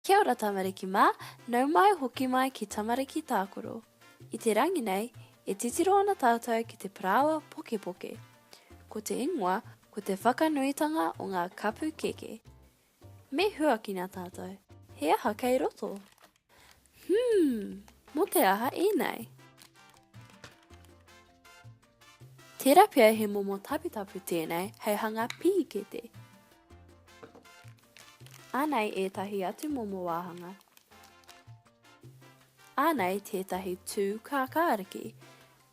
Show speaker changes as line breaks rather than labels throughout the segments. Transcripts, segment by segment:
Kia ora tamariki mā, nau mai hoki mai ki tamariki tākoro. I te rangi nei, e titiro ana tātou ki te parawa poke poke. Ko te ingoa, ko te whakanuitanga o ngā kapu keke. Me huaki nā tātou, he aha kei roto. Mo te aha e nei. Tērā pia he momo tapitapu tēnei hei hanga pihikete. Ānei ētahi atu momo wāhanga. Ānei tētahi tū kākāriki,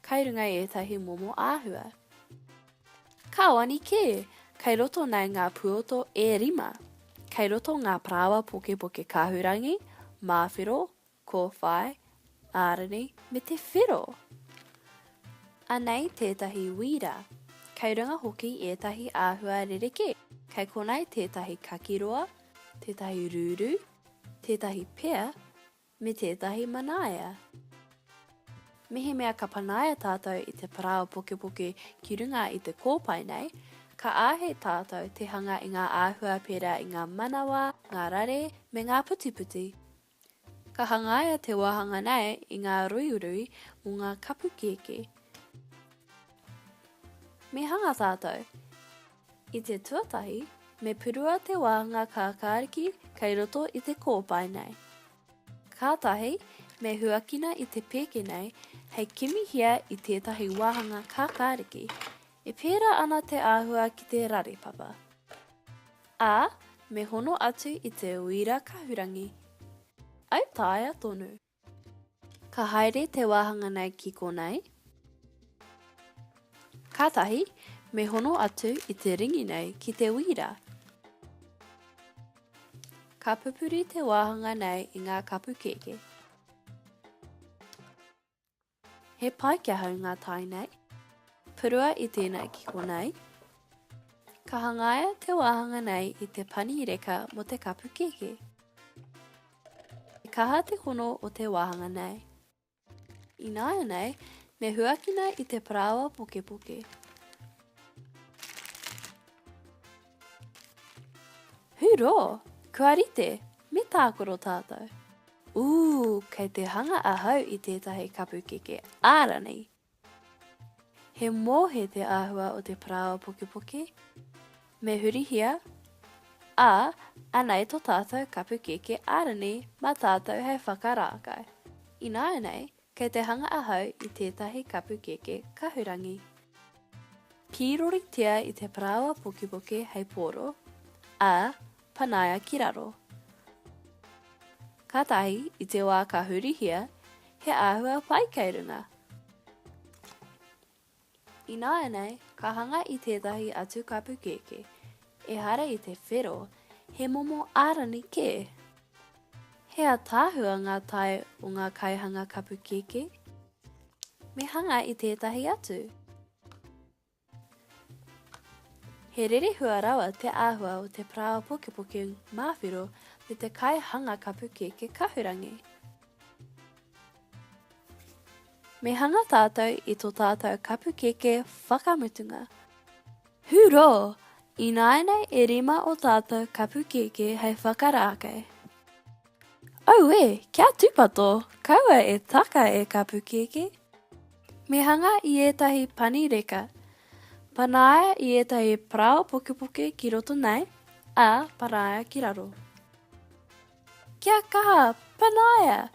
kai runga ētahi momo āhua. Kāwani ke, kai roto nei ngā puoto e rima, kai roto ngā prawa poke poke kāhurangi, māwhiro, kōwhai, ārani, me te whiro. Anei tētahi wira, kai runga hoki ētahi āhua rereke, kai konei tētahi kakiroa, tētahi rūru, tētahi pea, me tētahi manaia. Mehe mea ka panaia tātou i te parawa poke poke ki runga i te kōpai nei, ka āhe tātou te hanga i ngā āhua pera i ngā manawa, ngā rare, me ngā putiputi. Ka hangaia te wāhanga nei i ngā ruirui o ngā kapu keke. Me hanga tātou, i te tuatahi, me purua te wāhanga kākāriki kei roto i te kōpai nei. Kātahi, me huakina i te peke nei, hei kimihia i tētahi wāhanga kākāriki, e pērā ana te āhua ki te rarepapa. Ā, me hono atu i te uira kahurangi. Au tāia tonu. Ka haere te wāhanga nei ki konei. Kātahi, me hono atu i te ringi nei ki te wira. Ka pupuri te wāhanga nei i ngā kapu keke. He pai kia hau ngā tai nei. Purua i tēnei ki konei. Ka hangaia te wāhanga nei i te pani reka mo te kapu keke. E kaha te hono o te wāhanga nei. I nāia nei, me huakina i te parawa poke poke. Huro, kua rite, me tākoro tātou. Kei te hanga ahau i tētahi kapu keke ārani. He mōhe te āhua o te parawa poke poke. Me hurihia, anei tō tātou kapu keke ārani mā tātou hei whakarākai. I nāia nei, kei te hanga ahau i tētahi kapu keke kahurangi. Pīroritia i te parawa poke poke hei pōro, panaia ki raro. Kātahi i te wā ka hurihia, he āhua pai kei runga. I nāia nei, ka hanga i tētahi atu kapu keke, e hara i te whiro, he momo ārani ke. Hea tāhua ngā tai o ngā kaihanga kapu keke. Me hanga i tētahi atu. He rere hua rawa te āhua o te parawa poke poke māwhiro me te kaihanga kapu keke kahurangi. Me hanga tātou i tō tātou kapu keke whakamutunga. Huro! I nāinei e rima o tātou kapu keke hei whakarākei. Kia tūpato, kaua e taka e kapu keke. Me hanga i ētahi pani reka. Panaia i ētahi parawa poke poke ki roto nei, panaia ki raro. Kia kaha, panaia!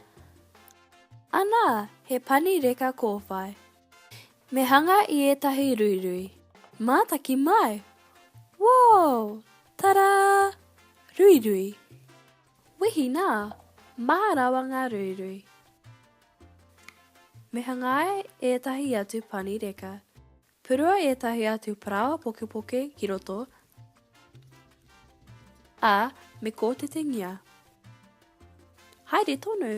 Anā, he pani reka kōwhai. Me hanga i ētahi ruirui. Mātaki mai! Wow! Tara! Ruirui. Wehi nā! Maharawa ngā ruirui. Me hangaia ētahi atu pani reka. Purua ētahi atu parawa poke poke ki roto. Me kōtetengia. Haere tonu.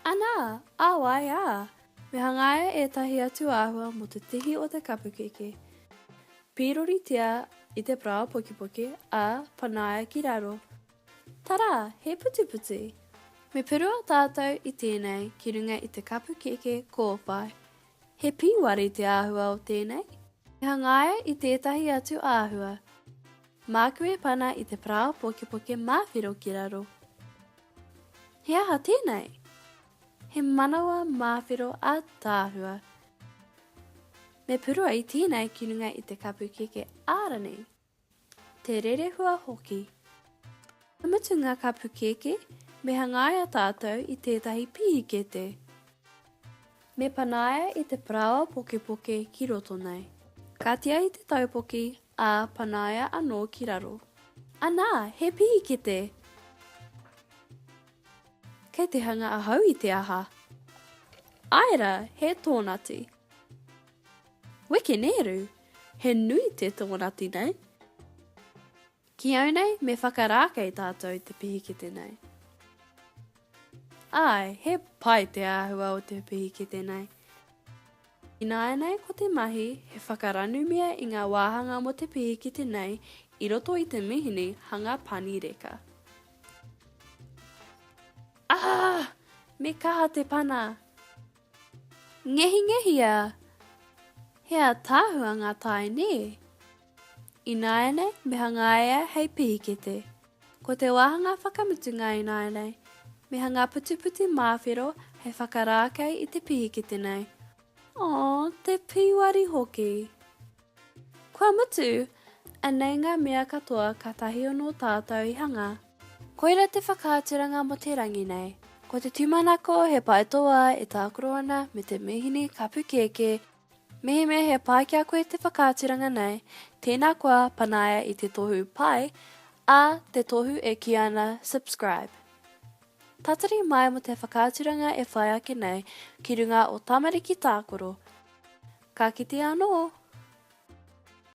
Anā, āwai ā. Me hangaia ētahi atu āhua mo te tihi o te kapu keke. Pīroritia i te parawa poke poke, panaia ki raro. Tara, he putuputi. Me purua tātou i tēnei ki runga i te kapu keke kōwhai. He pīwari te āhua o tēnei. Me hangaia i tētahi atu āhua. Mākue pana I te prao poke mawhiro ki raro. He aha tēnei? He manawa mawhiro a tāhua. Me purua I tēnei ki runga I te kapu keke ārani. Te rere hua hoki. Amutu ngā kapu keke, me hangaia tātou I tētahi pihikete. Me panaia I te prawa poke ki roto nei. Katia I te taupoki, a panaia anō ki raro. Anā, he pihikete. Kei te hanga ahau I te aha. Aira, he tōnati. Weke neru, he nui te tōnati nei. Ki au nei, me whakarākei tātou te pihikete nei. Ai, he pai te āhua o te pihikete nei. Ināia nei ko te mahi, he whakaranu mea I ngā wāhanga mo te pihikete nei, I roto I te mihini hanga pani reka. Me kaha te pana. Ngehi a. Hea tāhua ngā tai ne. Ināia nei, me hangaia hei pihikete. Ko te wāhanga whakamutunga ināia nei. Me hanga putu mawhiro hei whakarākei I te pihikete nei. Te piwari hoki. Kua mutu, anei ngā mea katoa ka tahi ono tātou I hanga. Koira te whakaaturanga mo te rangi nei. Ko te tūmanako he paetoa e tākoro ana me te mihini kapu keke. Meheme he pai kia koe te whakaaturanga nei. Tēnā koa panaia I te tohu pai, a te tohu e ki ana subscribe. Tatari mai mo te whakaaturanga e whai ake nei ki runga o tamariki tākoro. Ka kite anō!